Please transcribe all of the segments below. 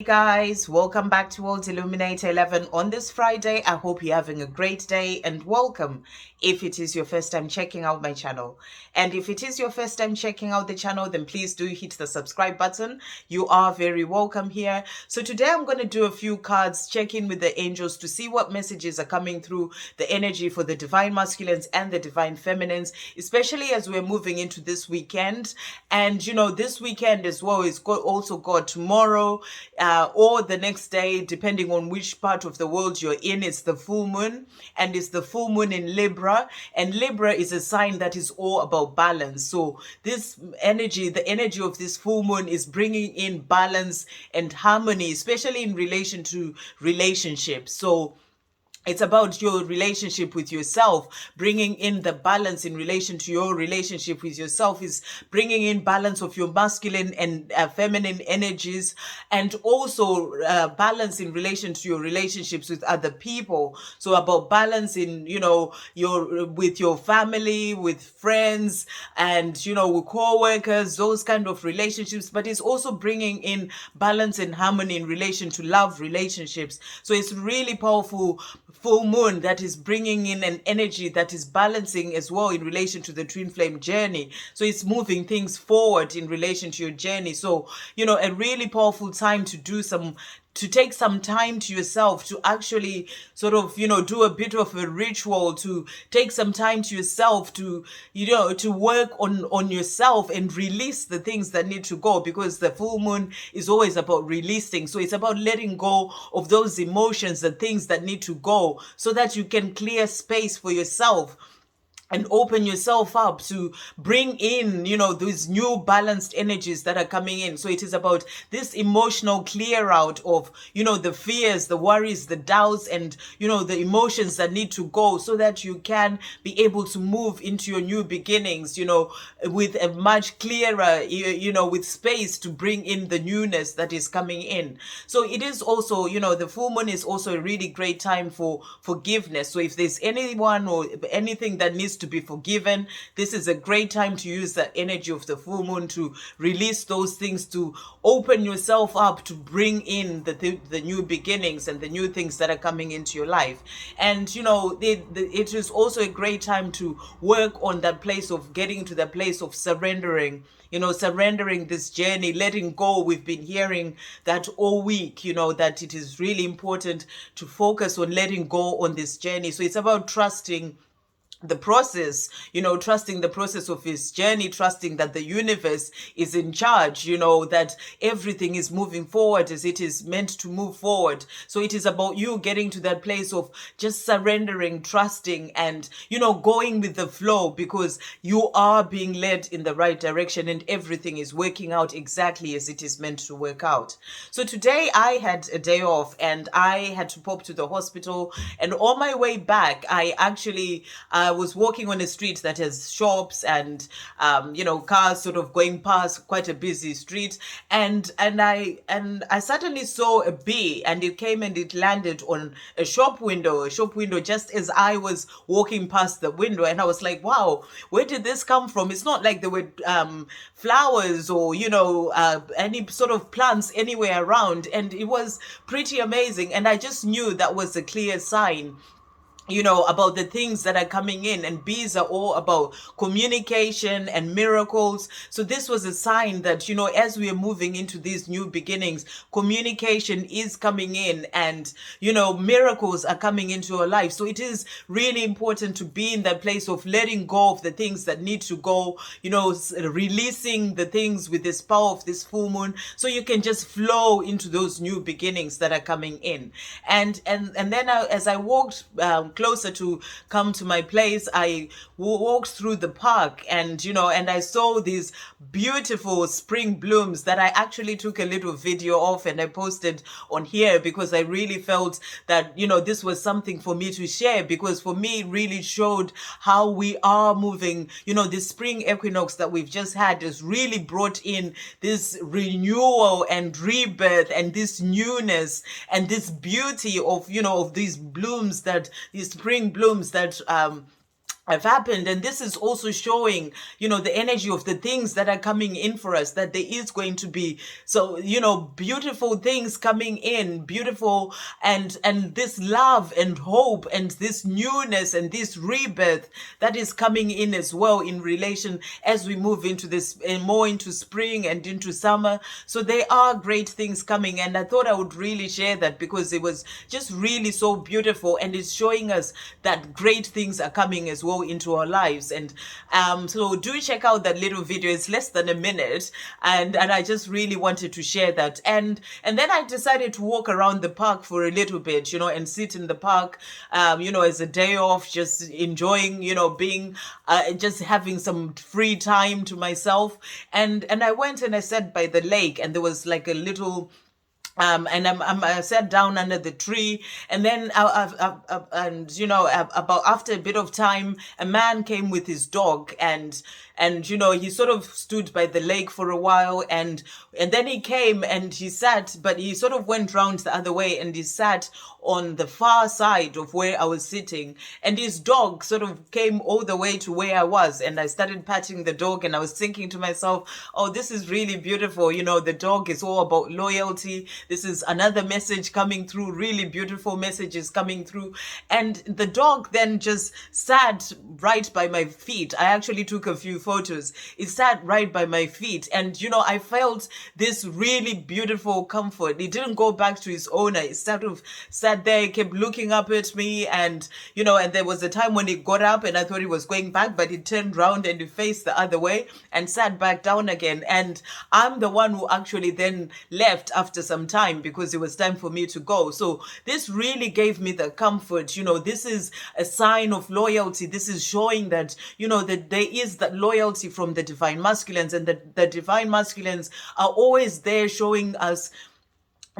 Hey guys, welcome back to World Illuminator 11 on this Friday. I hope you're having a great day and welcome if it is your first time checking out my channel. And if it is your first time checking out the channel, then please do hit the subscribe button. You are very welcome here. So today I'm going to do a few cards, check in with the angels to see what messages are coming through the energy for the divine masculines and the divine feminines, especially as we're moving into this weekend. And this weekend as well is also got tomorrow, or the next day, depending on which part of the world you're in. It's the full moon, and it's the full moon in Libra. And Libra is a sign that is all about balance. So this energy, the energy of this full moon, is bringing in balance and harmony, especially in relation to relationships. So it's about your relationship with yourself, bringing in the balance in relation to your relationship with yourself, is bringing in balance of your masculine and feminine energies, and also balance in relation to your relationships with other people. So about balance in, your with your family, with friends, and, with co-workers, those kind of relationships. But it's also bringing in balance and harmony in relation to love relationships. So it's really powerful full moon that is bringing in an energy that is balancing as well in relation to the twin flame journey. So it's moving things forward in relation to your journey. So, a really powerful time to take some time to yourself, to actually sort of, do a bit of a ritual, to take some time to yourself, to, to work on yourself and release the things that need to go, because the full moon is always about releasing. So it's about letting go of those emotions, the things that need to go, so that you can clear space for yourself and open yourself up to bring in, these new balanced energies that are coming in. So it is about this emotional clear out of, the fears, the worries, the doubts, and, the emotions that need to go, so that you can be able to move into your new beginnings, with a much clearer, with space to bring in the newness that is coming in. So it is also, the full moon is also a really great time for forgiveness. So if there's anyone or anything that needs to be forgiven, this is a great time to use the energy of the full moon to release those things, to open yourself up, to bring in the new beginnings and the new things that are coming into your life. And it is also a great time to work on that place of getting to the place of surrendering, surrendering this journey, letting go. We've been hearing that all week, that it is really important to focus on letting go on this journey. So it's about trusting the process, trusting the process of his journey, trusting that the universe is in charge, that everything is moving forward as it is meant to move forward. So it is about you getting to that place of just surrendering, trusting, and, going with the flow, because you are being led in the right direction and everything is working out exactly as it is meant to work out. So today I had a day off and I had to pop to the hospital, and on my way back, I was walking on a street that has shops and, cars sort of going past, quite a busy street. And I suddenly saw a bee, and it came and it landed on a shop window just as I was walking past the window. And I was like, wow, where did this come from? It's not like there were flowers or, any sort of plants anywhere around. And it was pretty amazing. And I just knew that was a clear sign, about the things that are coming in. And bees are all about communication and miracles. So this was a sign that, as we are moving into these new beginnings, communication is coming in, and, miracles are coming into our life. So it is really important to be in that place of letting go of the things that need to go, releasing the things with this power of this full moon, so you can just flow into those new beginnings that are coming in. And then as I walked closer to come to my place, I walked through the park, and and I saw these beautiful spring blooms that I actually took a little video of and I posted on here, because I really felt that this was something for me to share, because for me it really showed how we are moving. The spring equinox that we've just had has really brought in this renewal and rebirth and this newness and this beauty of of these blooms, that these spring blooms that have happened. And this is also showing, the energy of the things that are coming in for us, that there is going to be, so, beautiful things coming in, beautiful, and this love and hope and this newness and this rebirth that is coming in as well, in relation as we move into this and more into spring and into summer. So there are great things coming, and I thought I would really share that because it was just really so beautiful, and it's showing us that great things are coming as well into our lives. And so do check out that little video. It's less than a minute, and I just really wanted to share that. And then I decided to walk around the park for a little bit, and sit in the park, as a day off, just enjoying, being just having some free time to myself. And I went and I sat by the lake, and there was like a little I sat down under the tree, and then about after a bit of time, a man came with his dog, and he sort of stood by the lake for a while, and then he came and he sat, but he sort of went round the other way, and he sat on the far side of where I was sitting, and his dog sort of came all the way to where I was, and I started patting the dog, and I was thinking to myself, oh, this is really beautiful. The dog is all about loyalty. This is another message coming through, really beautiful messages coming through. And the dog then just sat right by my feet. I actually took a few photos. It sat right by my feet, and I felt this really beautiful comfort. It didn't go back to his owner. It sort of sat there, he kept looking up at me, and and there was a time when he got up and I thought he was going back, but he turned around and he faced the other way and sat back down again. And I'm the one who actually then left after some time because it was time for me to go. So this really gave me the comfort. This is a sign of loyalty. This is showing that that there is that loyalty from the divine masculines, and that the divine masculines are always there showing us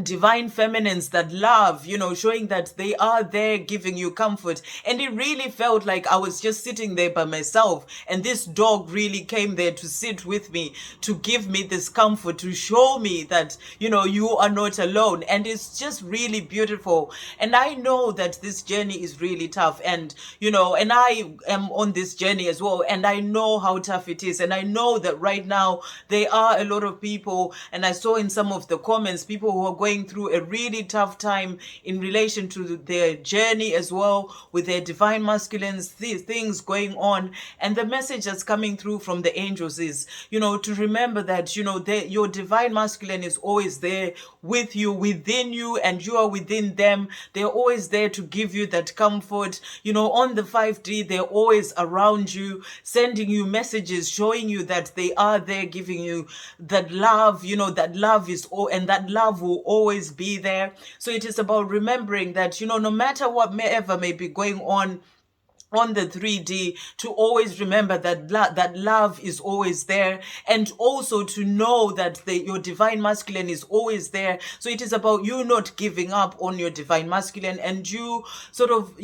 divine feminines that love, showing that they are there giving you comfort. And it really felt like I was just sitting there by myself, and this dog really came there to sit with me, to give me this comfort, to show me that you are not alone. And it's just really beautiful. And I know that this journey is really tough, and and I am on this journey as well, and I know how tough it is. And I know that right now there are a lot of people, and I saw in some of the comments, people who are going through a really tough time in relation to their journey as well, with their divine masculines, these things going on. And the message that's coming through from the angels is, to remember that, your divine masculine is always there with you, within you, and you are within them. They're always there to give you that comfort. On the 5D, they're always around you, sending you messages, showing you that they are there, giving you that love, that love is all, and that love will always be there. So it is about remembering that, no matter what may be going on the 3D, to always remember that that love is always there, and also to know that your divine masculine is always there. So it is about you not giving up on your divine masculine, and you sort of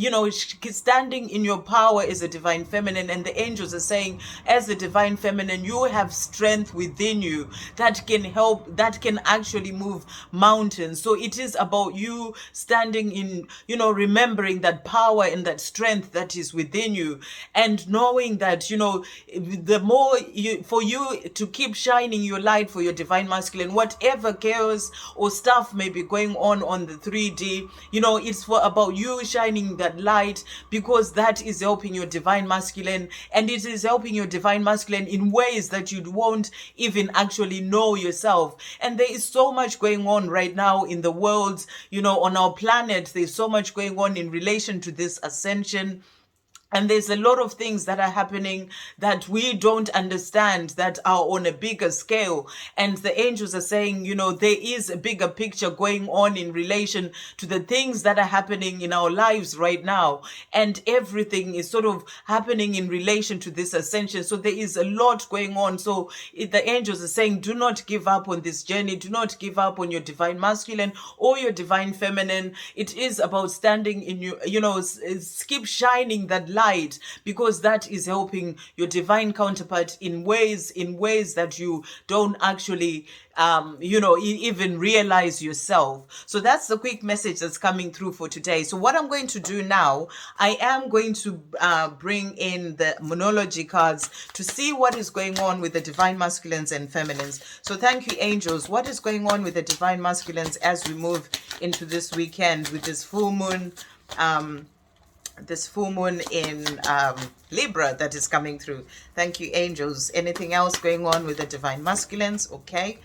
standing in your power as a divine feminine. And the angels are saying, as a divine feminine, you have strength within you that can help, that can actually move mountains. So it is about you standing in, remembering that power and that strength that is within you, and knowing that the more for you to keep shining your light for your divine masculine, whatever chaos or stuff may be going on the 3D, it's about you shining that light, because that is helping your divine masculine, and it is helping your divine masculine in ways that you won't even actually know yourself. And there is so much going on right now in the world, on our planet. There's so much going on in relation to this ascension. And there's a lot of things that are happening that we don't understand, that are on a bigger scale. And the angels are saying, there is a bigger picture going on in relation to the things that are happening in our lives right now. And everything is sort of happening in relation to this ascension. So there is a lot going on. So the angels are saying, do not give up on this journey. Do not give up on your divine masculine or your divine feminine. It is about standing in you, keep shining that light, because that is helping your divine counterpart in ways that you don't actually even realize yourself. So that's the quick message that's coming through for today. So what I'm going to do now, I am going to bring in the monology cards to see what is going on with the divine masculines and feminines. So thank you, angels. What is going on with the divine masculines as we move into this weekend with this full moon in Libra that is coming through? Thank you, angels. Anything else going on with the divine masculines? Okay.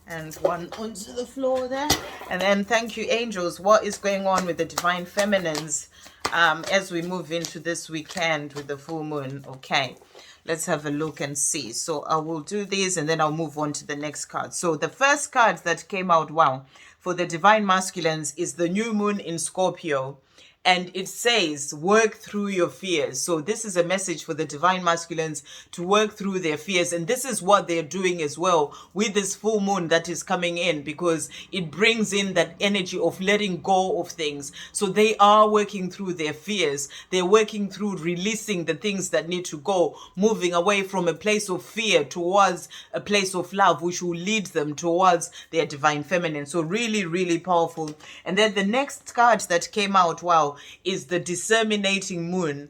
And one onto the floor there. And then thank you, angels. What is going on with the divine feminines as we move into this weekend with the full moon? Okay. Let's have a look and see. So I will do these and then I'll move on to the next card. So the first card that came out, wow, for the divine masculines is the new moon in Scorpio. And it says, work through your fears. So this is a message for the divine masculines to work through their fears. And this is what they're doing as well with this full moon that is coming in, because it brings in that energy of letting go of things. So they are working through their fears. They're working through releasing the things that need to go, moving away from a place of fear towards a place of love, which will lead them towards their divine feminine. So really, really powerful. And then the next card that came out, wow, is the disseminating moon.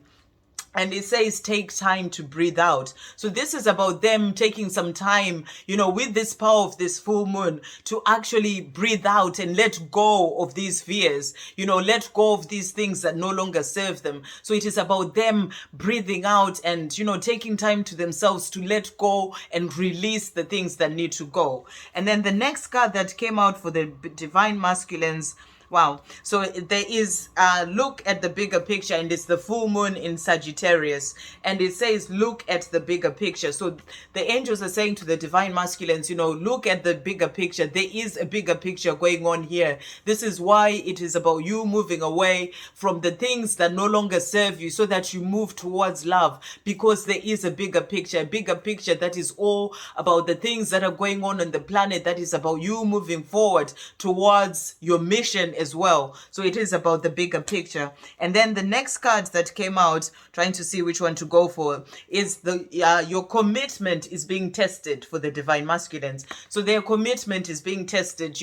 And it says, take time to breathe out. So this is about them taking some time, with this power of this full moon, to actually breathe out and let go of these fears, let go of these things that no longer serve them. So it is about them breathing out and, taking time to themselves to let go and release the things that need to go. And then the next card that came out for the divine masculines, wow. So there is look at the bigger picture, and it's the full moon in Sagittarius. And it says, look at the bigger picture. So the angels are saying to the divine masculines, look at the bigger picture. There is a bigger picture going on here. This is why it is about you moving away from the things that no longer serve you, so that you move towards love, because there is a bigger picture that is all about the things that are going on the planet, that is about you moving forward towards your mission as well. So it is about the bigger picture. And then the next card that came out, trying to see which one to go for, is the your commitment is being tested for the divine masculines. So their commitment is being tested,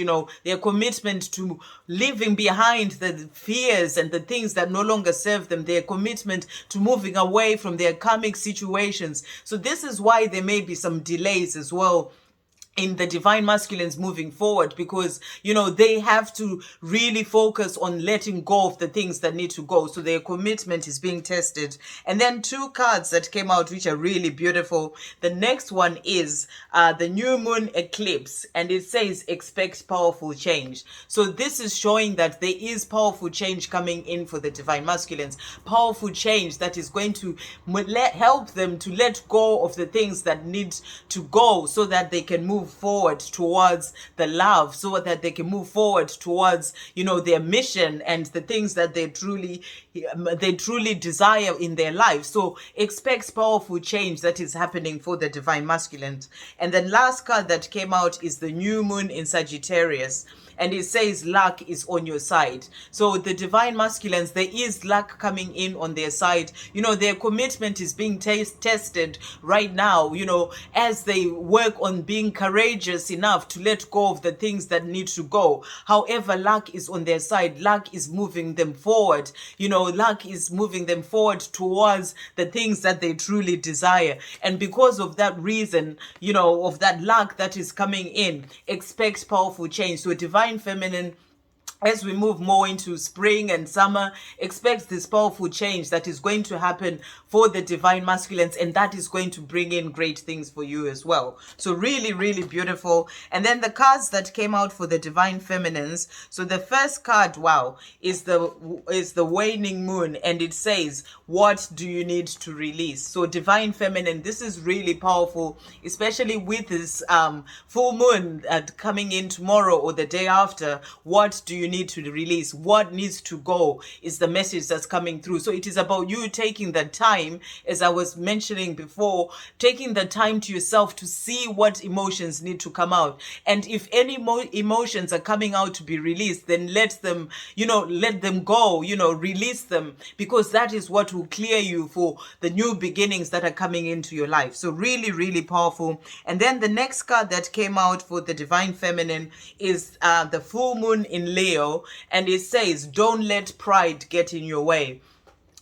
their commitment to leaving behind the fears and the things that no longer serve them, their commitment to moving away from their karmic situations. So this is why there may be some delays as well in the divine masculines moving forward, because they have to really focus on letting go of the things that need to go. So their commitment is being tested. And then two cards that came out which are really beautiful. The next one is the new moon eclipse, and it says expect powerful change. So this is showing that there is powerful change coming in for the divine masculines, powerful change that is going to help them to let go of the things that need to go, so that they can move forward towards the love, so that they can move forward towards their mission and the things that they truly desire in their life. So expect powerful change that is happening for the divine masculines. And then last card that came out is the new moon in Sagittarius, and it says luck is on your side. So the divine masculines, there is luck coming in on their side. Their commitment is being tested right now, as they work on being courageous enough to let go of the things that need to go. However, luck is on their side. Luck is moving them forward. Luck is moving them forward towards the things that they truly desire. And because of that reason, of that luck that is coming in, expect powerful change. So divine feminine, as we move more into spring and summer, expect this powerful change that is going to happen for the divine masculines, and that is going to bring in great things for you as well. So really, really beautiful. And then the cards that came out for the divine feminines. So the first card, wow, is the waning moon, and it says, what do you need to release? So divine feminine, this is really powerful, especially with this full moon coming in tomorrow or the day after. What do you need to release, what needs to go is the message that's coming through. So it is about you taking the time, as I was mentioning before, taking the time to yourself to see what emotions need to come out. And if any emotions are coming out to be released, then let them, let them go, release them, because that is what will clear you for the new beginnings that are coming into your life. So really, really powerful. And then the next card that came out for the Divine Feminine is the full moon in Leo, and it says, don't let pride get in your way.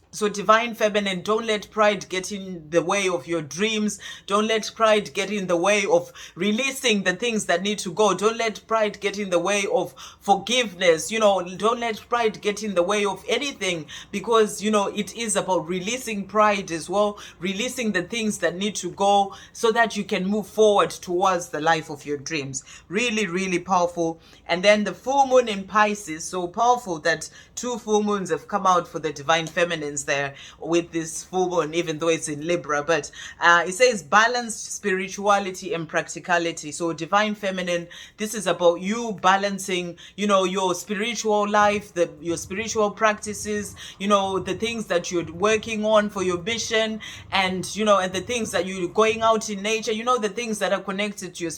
So Divine Feminine, don't let pride get in the way of your dreams. Don't let pride get in the way of releasing the things that need to go. Don't let pride get in the way of forgiveness. Don't let pride get in the way of anything, because, it is about releasing pride as well, releasing the things that need to go so that you can move forward towards the life of your dreams. Really, really powerful. And then the full moon in Pisces, so powerful that 2 full moons have come out for the Divine Feminines there with this full moon, even though it's in Libra. But it says balanced spirituality and practicality. So Divine Feminine, this is about you balancing, your spiritual life, your spiritual practices, the things that you're working on for your mission, and and the things that you're going out in nature, the things that are connected to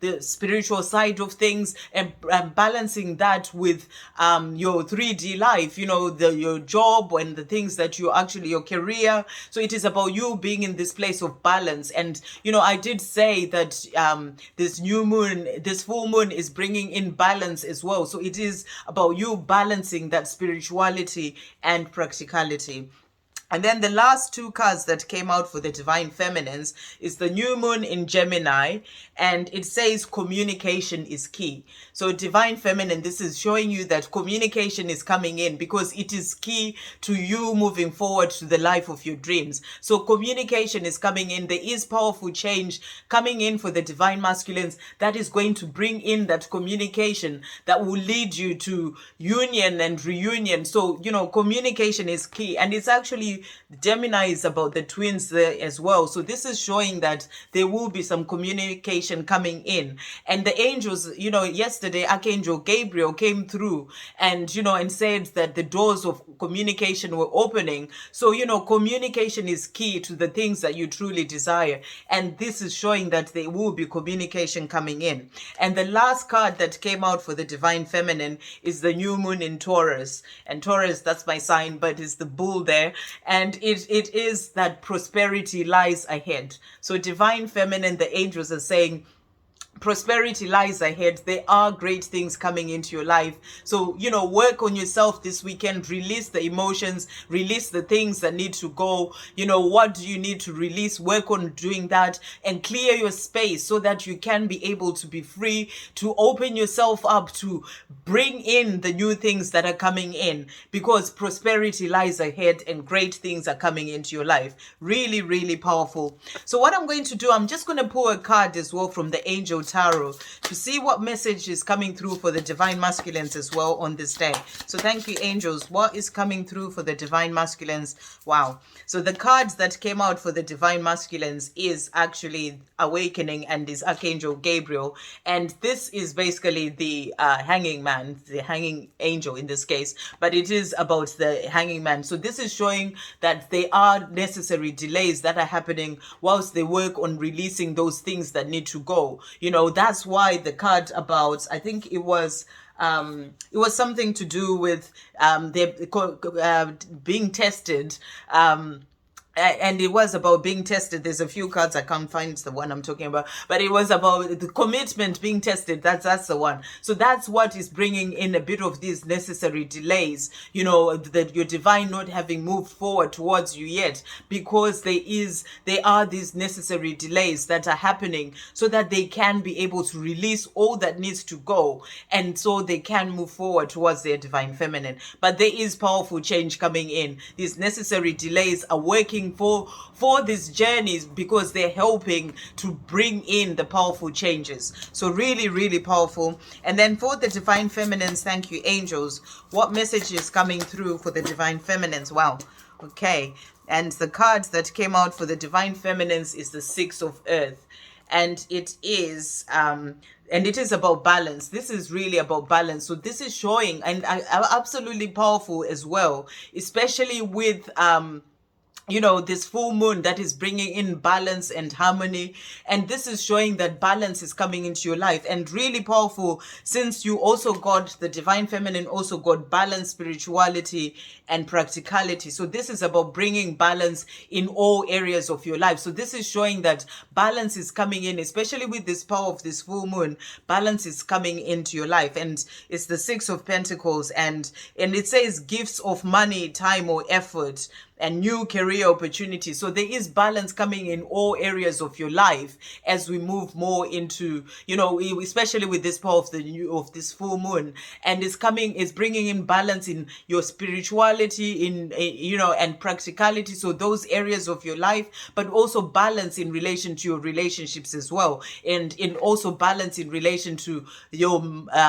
the spiritual side of things, and balancing that with your 3D life, your job and the things that you actually, your career. So it is about you being in this place of balance. And I did say that this full moon is bringing in balance as well. So it is about you balancing that spirituality and practicality. And then the last 2 cards that came out for the Divine Feminines is the new moon in Gemini, and it says communication is key. So Divine Feminine, this is showing you that communication is coming in, because it is key to you moving forward to the life of your dreams. So communication is coming in. There is powerful change coming in for the Divine Masculines that is going to bring in that communication that will lead you to union and reunion. So, communication is key. And it's actually, Gemini is about the twins there as well. So this is showing that there will be some communication coming in. And the angels, yesterday, Archangel Gabriel came through and, and said that the doors of communication were opening. So, communication is key to the things that you truly desire. And this is showing that there will be communication coming in. And the last card that came out for the Divine Feminine is the new moon in Taurus. And Taurus, that's my sign, but it's the bull there. And it is that prosperity lies ahead. So Divine Feminine, the angels are saying, prosperity lies ahead. There are great things coming into your life. So, work on yourself this weekend. Release the emotions, release the things that need to go. What do you need to release? Work on doing that and clear your space so that you can be able to be free to open yourself up to bring in the new things that are coming in, because prosperity lies ahead and great things are coming into your life. Really, really powerful. So what I'm going to do, I'm just going to pull a card as well from the Angel Tarot to see what message is coming through for the Divine Masculines as well on this day. So thank you, angels. What is coming through for the Divine Masculines? Wow. So the cards that came out for the Divine Masculines is actually Awakening and is Archangel Gabriel. And this is basically the hanging man, the hanging angel in this case, but it is about the hanging man. So this is showing that there are necessary delays that are happening whilst they work on releasing those things that need to go. That's why the card about, I think it was something to do with being tested. And it was about being tested. There's a few cards, I can't find the one I'm talking about, but it was about the commitment being tested. That's the one. So that's what is bringing in a bit of these necessary delays, that your divine not having moved forward towards you yet, because there are these necessary delays that are happening so that they can be able to release all that needs to go, and so they can move forward towards their Divine Feminine. But there is powerful change coming in. These necessary delays are working for these journeys because they're helping to bring in the powerful changes. So really, really powerful. And then for the Divine Feminines, thank you, angels. What message is coming through for the Divine Feminines? Wow. Okay. And the cards that came out for the Divine Feminines is the Six of Earth. And it is And it is about balance. This is really about balance. So this is showing, and absolutely powerful as well, especially with this full moon that is bringing in balance and harmony. And this is showing that balance is coming into your life, and really powerful, since you also got the divine feminine, also got balance, spirituality and practicality. So this is about bringing balance in all areas of your life. So this is showing that balance is coming in, especially with this power of this full moon. Balance is coming into your life, and it's the Six of Pentacles, and it says gifts of money, time or effort, and new career opportunities. So there is balance coming in all areas of your life as we move more into, especially with this power of this full moon. And it's bringing in balance in your spirituality, and practicality. So those areas of your life, but also balance in relation to your relationships as well. And in also balance in relation to your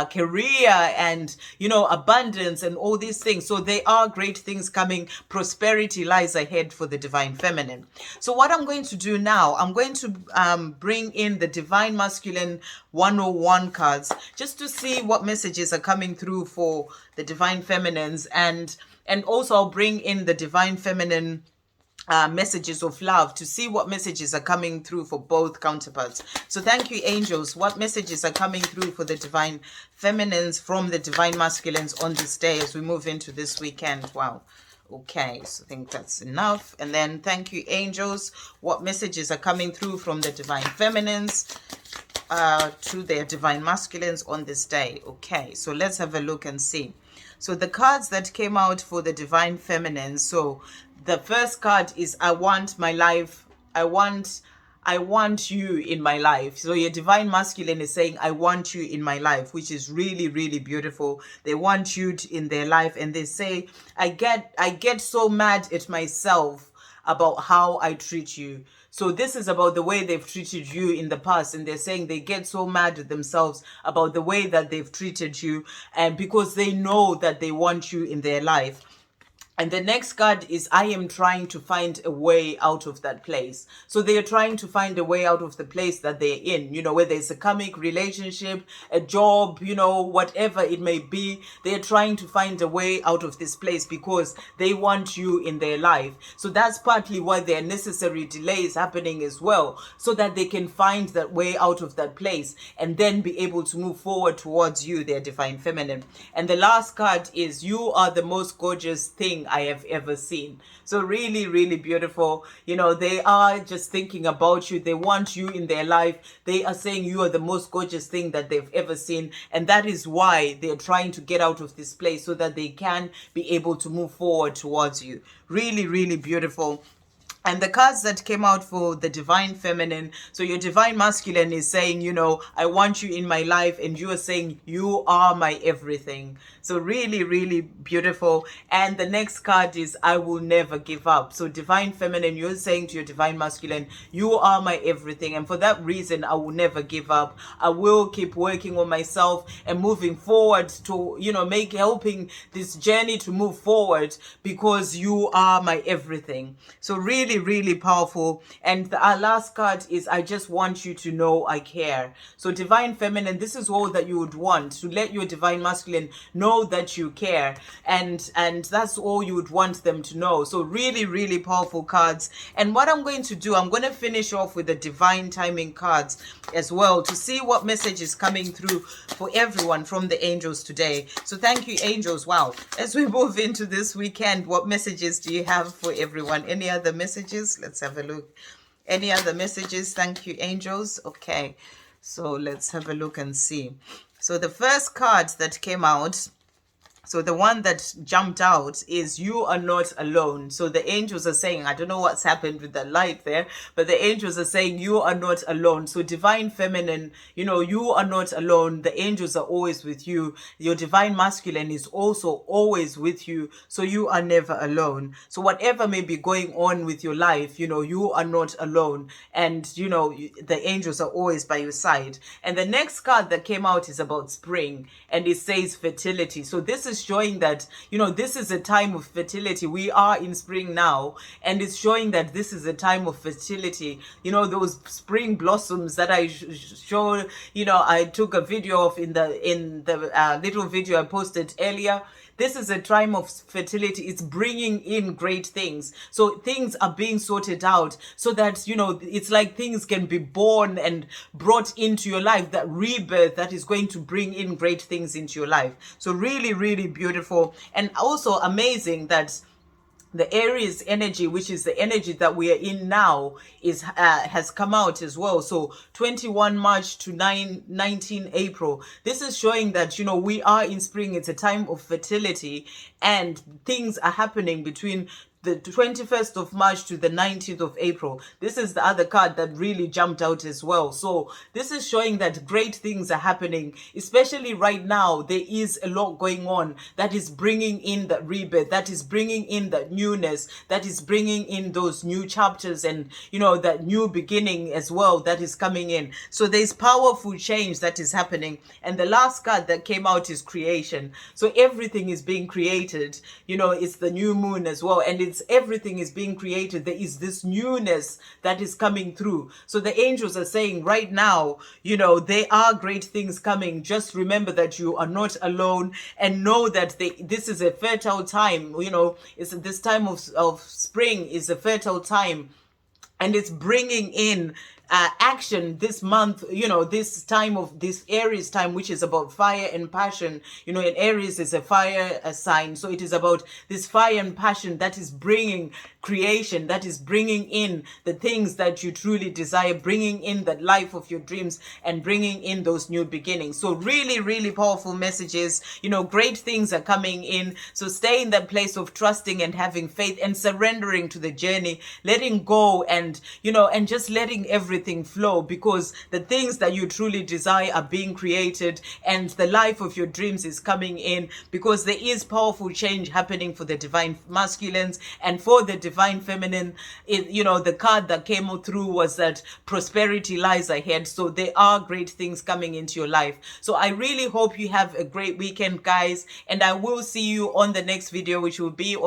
career and, abundance and all these things. So there are great things coming. Prosperity lies ahead for the divine feminine. So what I'm going to do now, I'm going to bring in the divine masculine 101 cards, just to see what messages are coming through for the divine feminines, and also I'll bring in the divine feminine messages of love, to see what messages are coming through for both counterparts. So thank you, angels. What messages are coming through for the divine feminines from the divine masculines on this day as we move into this weekend? Wow. Okay, so I think that's enough. And then thank you, angels. What messages are coming through from the divine feminines to their divine masculines on this day? Okay, so let's have a look and see. So the cards that came out for the divine feminine. So the first card is I want my life. I want you in my life. So your divine masculine is saying, I want you in my life, which is really, really beautiful. They want you in their life, and they say, I get so mad at myself about how I treat you. So this is about the way they've treated you in the past, and they're saying they get so mad at themselves about the way that they've treated you, and because they know that they want you in their life. And the next card is I am trying to find a way out of that place. So they are trying to find a way out of the place that they're in, whether it's a karmic relationship, a job, whatever it may be. They're trying to find a way out of this place because they want you in their life. So that's partly why there are necessary delays happening as well, so that they can find that way out of that place and then be able to move forward towards you, their divine feminine. And the last card is you are the most gorgeous thing I have ever seen. So really, really beautiful. They are just thinking about you. They want you in their life. They are saying you are the most gorgeous thing that they've ever seen. And that is why they're trying to get out of this place, so that they can be able to move forward towards you. Really, really beautiful. And the cards that came out for the divine feminine, so your divine masculine is saying, I want you in my life, and you are saying you are my everything. So really, really beautiful. And the next card is I will never give up. So divine feminine, you're saying to your divine masculine, you are my everything, and for that reason I will never give up. I will keep working on myself and moving forward to, helping this journey to move forward, because you are my everything. So really, really powerful. And our last card is I just want you to know I care. So divine feminine, this is all that you would want, to let your divine masculine know that you care, and that's all you would want them to know. So really, really powerful cards. And what I'm going to do, I'm going to finish off with the divine timing cards as well, to see what message is coming through for everyone from the angels today. So thank you, angels. Wow, as we move into this weekend, what messages do you have for everyone? Any other messages? Let's have a look. Any other messages? Thank you, angels. Okay, so let's have a look and see. So the first card that came out, so the one that jumped out is you are not alone. So the angels are saying, I don't know what's happened with the light there, but the angels are saying you are not alone. So divine feminine, you are not alone. The angels are always with you. Your divine masculine is also always with you. So you are never alone. So whatever may be going on with your life, you are not alone. And, the angels are always by your side. And the next card that came out is about spring, and it says fertility. So this is is showing that, this is a time of fertility. We are in spring now, and it's showing that this is a time of fertility. Those spring blossoms that I show, I took a video of in the little video I posted earlier. This is a time of fertility. It's bringing in great things. So things are being sorted out so that, it's like things can be born and brought into your life, that rebirth that is going to bring in great things into your life. So really, really beautiful, and also amazing that the Aries energy, which is the energy that we are in now, has come out as well. So 21 March to 19 April. This is showing that, we are in spring. It's a time of fertility, and things are happening between the 21st of March to the 19th of April. This is the other card that really jumped out as well. So this is showing that great things are happening, especially right now. There is a lot going on that is bringing in that rebirth, that is bringing in that newness, that is bringing in those new chapters, and, that new beginning as well that is coming in. So there's powerful change that is happening. And the last card that came out is creation. So everything is being created. It's the new moon as well. And everything is being created. There is this newness that is coming through. So the angels are saying right now, there are great things coming. Just remember that you are not alone, and know that this is a fertile time. It's this time of spring is a fertile time, and it's bringing in action this month, this time of this Aries time, which is about fire and passion. And Aries is a fire sign. So it is about this fire and passion that is bringing creation, that is bringing in the things that you truly desire, bringing in that life of your dreams, and bringing in those new beginnings. So really, really powerful messages. Great things are coming in. So stay in that place of trusting and having faith and surrendering to the journey, letting go, and just letting everything flow, because the things that you truly desire are being created, and the life of your dreams is coming in, because there is powerful change happening for the divine masculines and for the divine feminine. The card that came through was that prosperity lies ahead. So there are great things coming into your life. So I really hope you have a great weekend, guys, and I will see you on the next video, which will be on